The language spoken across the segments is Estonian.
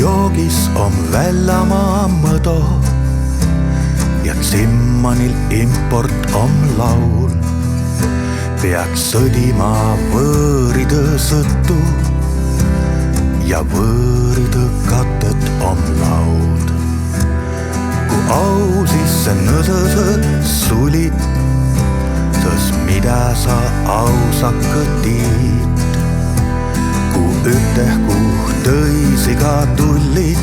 joogis on väljamaa mõdo ja Zimmanil import on laul. Pead sõdima võõride sõttu ja võõride katet on laud. Ku au sisse nõsõsed suli, sõs mida sa ausakka tiid. Ku ühtehku tõisiga tullit,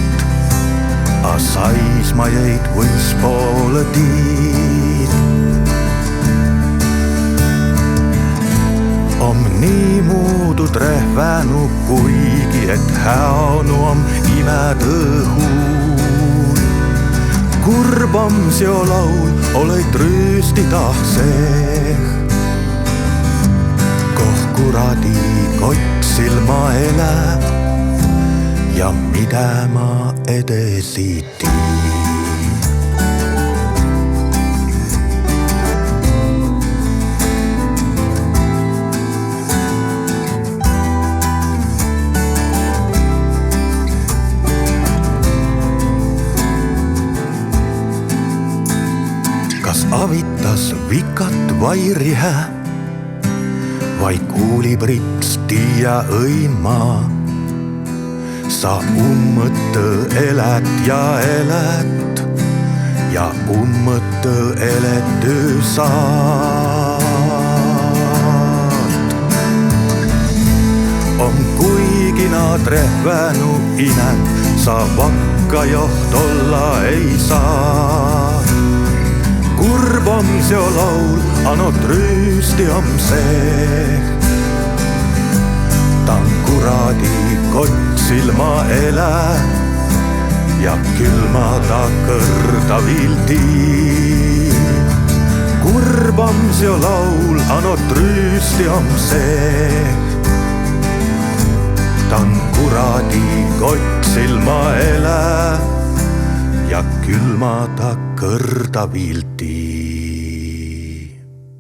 a saisma jäid võispoole tiid. Om niimoodi trehvänu kuigi, et häonu on imädõhuun. Kurb on seo laul, oled rüüsti tahseh. Koh kuradi kotsil ma elän ja mida ma edesi tiin. Kas avitas vikat vai rihe, vai kuulibrits tiia õimaa. Sa ummõttõ elät ja ummõttõ eletty saat. On kuigina trehvänu inänd, sa vakka joht olla ei saa. Kurb on seo laul, anot rüüsti on see. Tan kuradi kotsil ma elän ja külma ta kõrda vildi. Kurb on seo laul, anot rüüsti on see. Tan kuradi kotsil ma elän ja külma ta kõrda vildi.